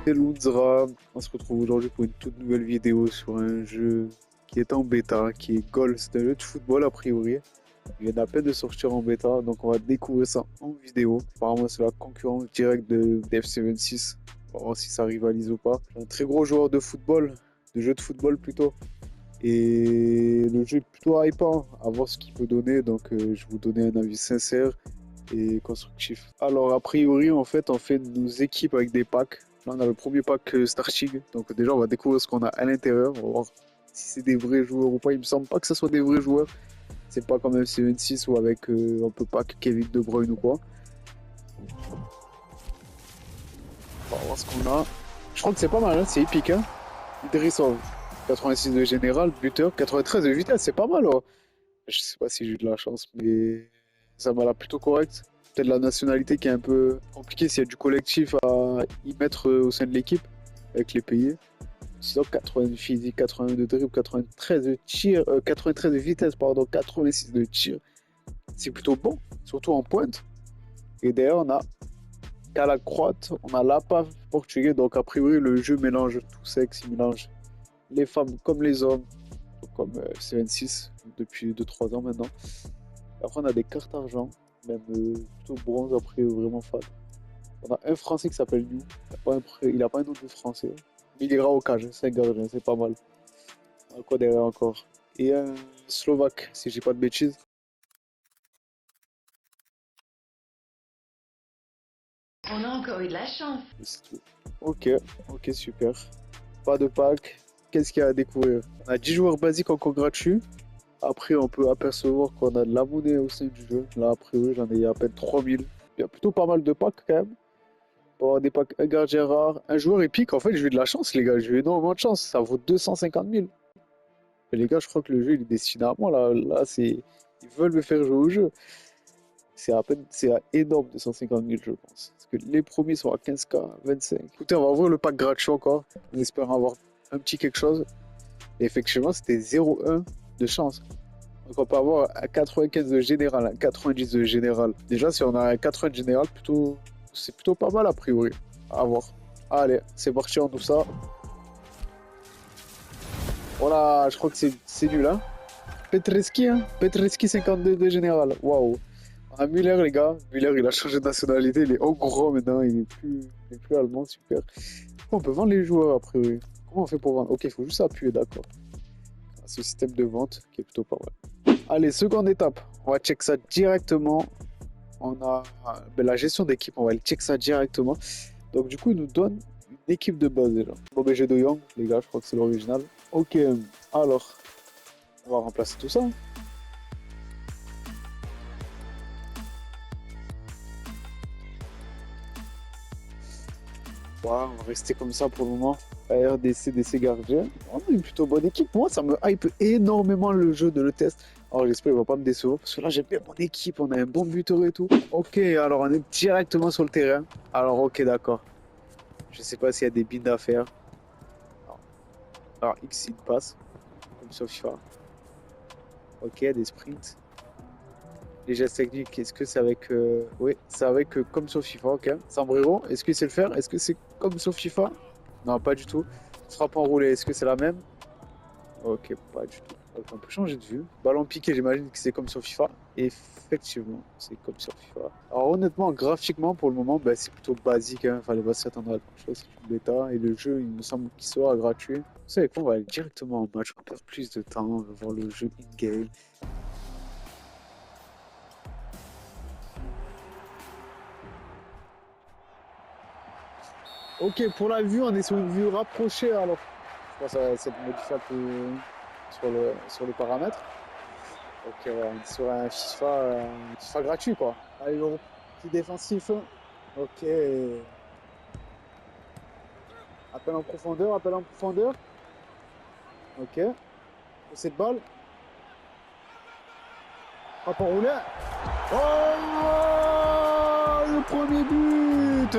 C'est Lunzra. On se retrouve aujourd'hui pour une toute nouvelle vidéo sur un jeu qui est en bêta, qui est Goal. C'est un jeu de football a priori. Il vient à peine de sortir en bêta, donc on va découvrir ça en vidéo. Apparemment, c'est la concurrence directe de d'FC26. On va voir si ça rivalise ou pas. Un très gros joueur de football, de jeu de football plutôt. Et le jeu est plutôt hypant, à voir ce qu'il peut donner. Donc, je vais vous donner un avis sincère et constructif. Alors, a priori, en fait, on fait nos équipes avec des packs. Là, on a le premier pack Starchig. Donc, déjà, on va découvrir ce qu'on a à l'intérieur. On va voir si c'est des vrais joueurs ou pas. Il me semble pas que ce soit des vrais joueurs. C'est pas comme FC26 ou avec un peu pack Kevin De Bruyne ou quoi. On va voir ce qu'on a. Je crois que c'est pas mal, hein. C'est épique. Hein. Idrissov, 86 de général, buteur, 93 de vitesse, c'est pas mal. Oh. Je sais pas si j'ai eu de la chance, mais ça m'a l'air plutôt correct. Peut-être la nationalité qui est un peu compliquée s'il y a du collectif à y mettre au sein de l'équipe avec les pays. Sinon, 80 de physique, 82 de dribble, 93 de tir, 93 de vitesse, pardon, 86 de tir. C'est plutôt bon, surtout en pointe. Et d'ailleurs, on a Cala Croate, on a Lapa portugais. Donc, a priori, le jeu mélange tout sexe, il mélange les femmes comme les hommes, comme C26 depuis 2-3 ans maintenant. Après, on a des cartes argent, même plutôt bronze, après vraiment fade. On a un français qui s'appelle You, il n'a pas un nom de français. Mais il ira au cage, c'est un gardien, c'est pas mal. On a quoi derrière encore? Et un slovaque, si j'ai pas de bêtises. On a encore eu de la chance. C'est tout. Ok, super. Pas de pack. Qu'est-ce qu'il y a à découvrir? On a 10 joueurs basiques encore gratuits. Après, on peut apercevoir qu'on a de la monnaie au sein du jeu. Là, a priori, j'en ai à peine 3000. Il y a plutôt pas mal de packs quand même. Pour avoir des packs, un gardien rare, un joueur épique. En fait, j'ai eu de la chance, les gars. J'ai eu énormément de chance. Ça vaut 250 000. Mais les gars, je crois que le jeu il est destiné à moi. Là c'est... Ils veulent me faire jouer au jeu. C'est énorme, 250 000, je pense. Parce que les premiers sont à 15K, 25. Écoutez, on va ouvrir le pack gratuit encore. On espère avoir un petit quelque chose. Et effectivement, c'était 0,1 de chance. Donc on peut avoir un 95 de général, un 90 de général. Déjà, si on a un 80 de général, c'est plutôt pas mal a priori. À voir. Allez, c'est parti, on ouvre ça. Voilà, je crois que c'est nul, hein. Petreski, hein. Petreski 52 de général. Waouh. On a Müller, les gars. Müller, il a changé de nationalité. Il est hongrois maintenant. Il est plus allemand. Super. On peut vendre les joueurs a priori. Comment on fait pour vendre? Ok, il faut juste appuyer, d'accord. C'est le système de vente qui est plutôt pas mal. Allez, seconde étape. On va check ça directement. On a la gestion d'équipe. On va check ça directement. Donc, du coup, il nous donne une équipe de base déjà. Bobé de Young, les gars, je crois que c'est l'original. Ok, alors, on va remplacer tout ça. Voilà, on va rester comme ça pour le moment. RDC, DC gardien. On a une plutôt bonne équipe. Moi, ça me hype énormément le jeu de le test. Alors, j'espère qu'il ne va pas me décevoir parce que là, j'aime bien mon équipe. On a un bon buteur et tout. Ok, alors on est directement sur le terrain. Alors, ok, d'accord. Je sais pas s'il y a des binds à faire. Alors, X, il passe. Comme sur FIFA. Ok, des sprints. Les gestes techniques, est-ce que c'est avec... Oui, c'est avec comme sur FIFA, ok. Sombrero, est-ce que c'est le faire? Est-ce que c'est comme sur FIFA? Non, pas du tout. Frappe enroulée, est-ce que c'est la même? Ok, pas du tout. Donc, on peut changer de vue. Ballon piqué, j'imagine que c'est comme sur FIFA. Effectivement, c'est comme sur FIFA. Alors honnêtement, graphiquement, pour le moment, bah, c'est plutôt basique. Hein. Fallait pas s'attendre à grand chose. C'est une bêta. Et le jeu, il me semble qu'il sera gratuit. Vous savez quoi, on va aller directement en match. On va perdre plus de temps. On va voir le jeu in-game. Ok, pour la vue, on est sur une vue rapprochée. Alors, je pense que ça va être modifié un peu sur les paramètres. Ok, ouais, on est sur un FIFA gratuit, quoi. Allez, le petit défensif. Ok. Appel en profondeur, appel en profondeur. Ok. Cette balle. Hop, enroulé. Oh, le premier but.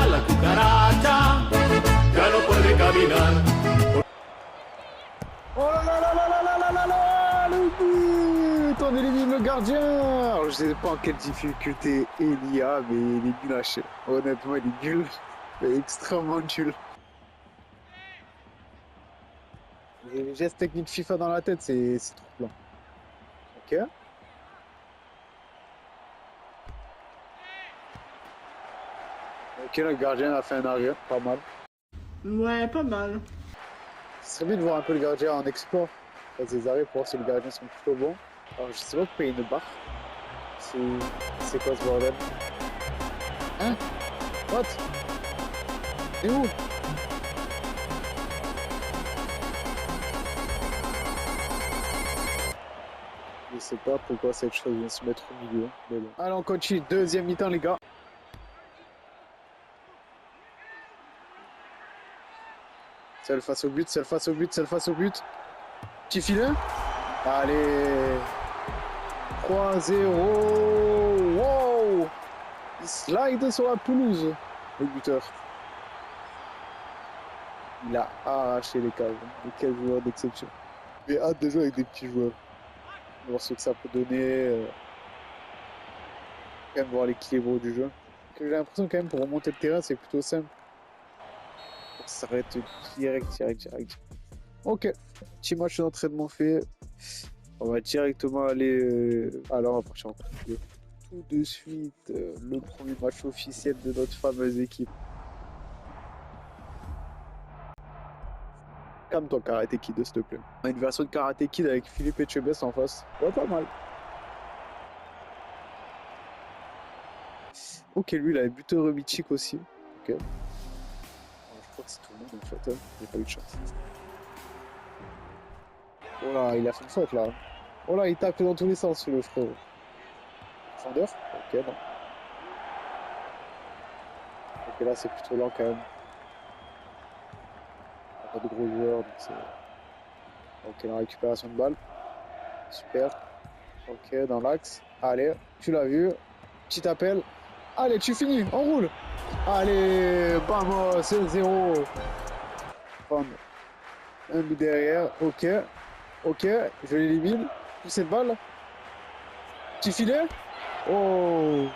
La cucaracha, ya no puede caminar. Oh là là là là là là là là, le but. on élimine le gardien. Alors, je sais pas en quelle difficulté Elia, mais il est nul à chier. Honnêtement, il est nul. Il est extrêmement nul. Les gestes techniques FIFA dans la tête, c'est trop blanc. Ok. Ok, le gardien a fait un arrêt, pas mal. Ouais, pas mal. Ce serait bien de voir un peu le gardien en export. Faire des arrêts pour voir si les gardiens sont plutôt bons. Alors, je sais pas pourquoi il y a une barre. C'est quoi ce bordel? Hein? What? Et où? Je sais pas pourquoi cette chose vient se mettre au milieu, mais bon. Allez, on continue. Deuxième mi-temps, les gars. Seul face au but, seul face au but, seul face au but. Petit filet. Allez. 3-0. Wow. Il slide sur la pelouse, le buteur. Il a arraché les cages. Mais quel joueur d'exception. J'ai hâte de jouer avec des petits joueurs. Voir ce que ça peut donner. Quand même voir l'équilibre du jeu. J'ai l'impression quand même pour remonter le terrain, c'est plutôt simple. Ça s'arrête direct. Ok. Petit match d'entraînement fait. On va directement aller. Alors, on va partir en coupe. Tout de suite, le premier match officiel de notre fameuse équipe. Calme-toi, Karate Kid, s'il te plaît. On a une version de Karate Kid avec Philippe Etchebest en face. Ouais, pas mal. Ok, lui, il a un buteur mythique aussi. Ok. Alors, je crois que c'est tout le monde en fait. Hein. J'ai pas eu de chance. Oh là, il a fait une faute là. Oh là, il tape dans tous les sens, le frérot. Fondeur. Ok, non. Ok, là, c'est plutôt lent quand même. Il n'y a pas de gros joueurs, donc c'est. Ok, la récupération de balle. Super. Ok, dans l'axe. Allez, tu l'as vu. Petit appel. Allez, tu finis. On roule. Allez, vamos, c'est 0. Prendre un but derrière. Ok. Ok, je l'élimine. Pousse cette balle. Petit filet. Oh.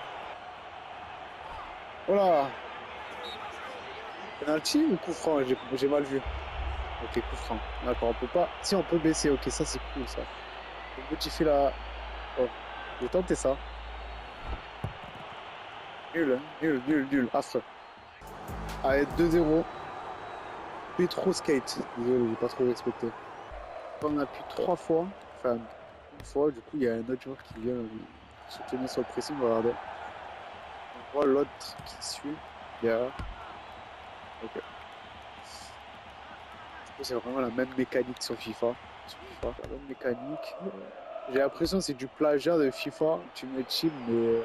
Voilà. Penalty ou coup franc? J'ai mal vu. Ok, coup franc. D'accord, on peut pas. Si, on peut baisser. Ok, ça c'est cool ça. On peut modifier la. Oh, j'ai tenté ça. Nul, hein. Nul. Affreux. Allez, 2-0. Puis trop skate. Désolé, j'ai pas trop respecté. On appuie 3 fois. Enfin, une fois, du coup, il y a un autre joueur qui vient soutenir sur le pressing. Regardez. On voit l'autre qui suit. Derrière. Ok. Du coup, c'est vraiment la même mécanique sur FIFA. La même mécanique. J'ai l'impression que c'est du plagiat de FIFA. Tu mets team, mais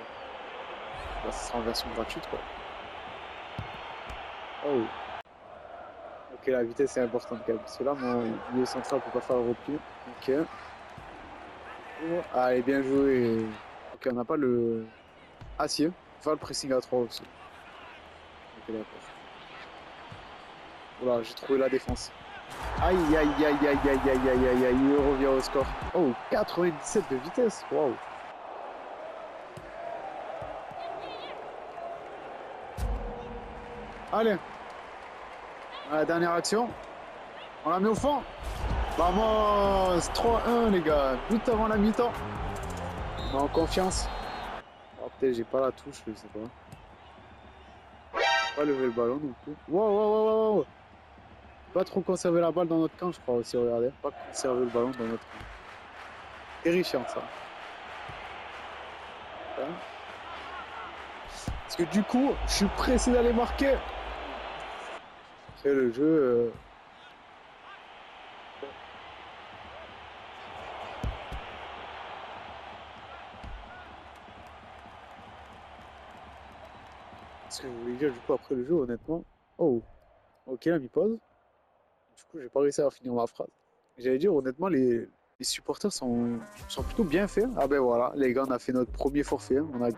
bah, ça sera en version gratuite, quoi. Oh. Ok, la vitesse est importante quand même. Parce que là, mon milieu central peut pas faire le repli. Ok. Oh. Allez, bien joué. Ok, on n'a pas le. Ah si, on va le pressing à 3 aussi. Ok, d'accord. Voilà, j'ai trouvé la défense. Aïe, il revient au score. Oh, 97 de vitesse. Waouh. Allez. La dernière action. On la met au fond. Vamos. 3-1, les gars. But avant la mi-temps. On est en confiance. Oh, peut-être j'ai pas la touche, je sais pas. Pas lever le ballon non plus. Wow. Pas trop conserver la balle dans notre camp, je crois aussi, regardez. Pas conserver le ballon dans notre camp. Terrifiant, ça. Hein. Parce que du coup, je suis pressé d'aller marquer. C'est le jeu. Ce que je voulais dire du coup après le jeu, honnêtement. Oh, ok, la mi-pause. Du coup, j'ai pas réussi à finir ma phrase. J'allais dire, honnêtement, les supporters sont plutôt bien faits. Ah ben voilà, les gars, on a fait notre premier forfait. On a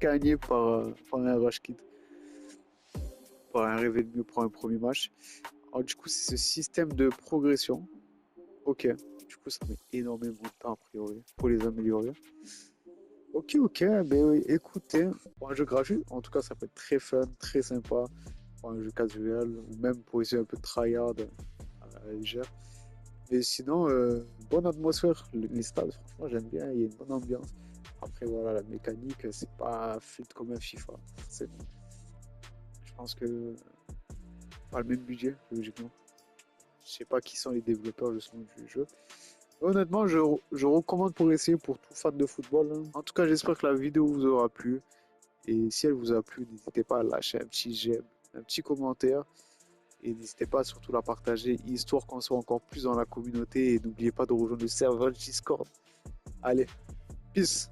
gagné par un rush kit. Par un rêve de mieux pour un premier match. Alors, du coup, c'est ce système de progression. Ok, du coup, ça met énormément de temps a priori pour les améliorer. Ok, ben oui, écoutez, pour un jeu gratuit, en tout cas, ça peut être très fun, très sympa. Pour un jeu casual, ou même pour essayer un peu de tryhard à la légère. Mais sinon, bonne atmosphère. Les stades, franchement, j'aime bien, il y a une bonne ambiance. Après, voilà, la mécanique, c'est pas fluide comme un FIFA. Je pense que pas le même budget, logiquement. Je sais pas qui sont les développeurs justement du jeu. Honnêtement, je recommande pour essayer pour tout fan de football, hein. En tout cas, j'espère que la vidéo vous aura plu. Et si elle vous a plu, n'hésitez pas à lâcher un petit j'aime, un petit commentaire. Et n'hésitez pas à surtout la partager, histoire qu'on soit encore plus dans la communauté. Et n'oubliez pas de rejoindre le serveur Discord. Allez, peace!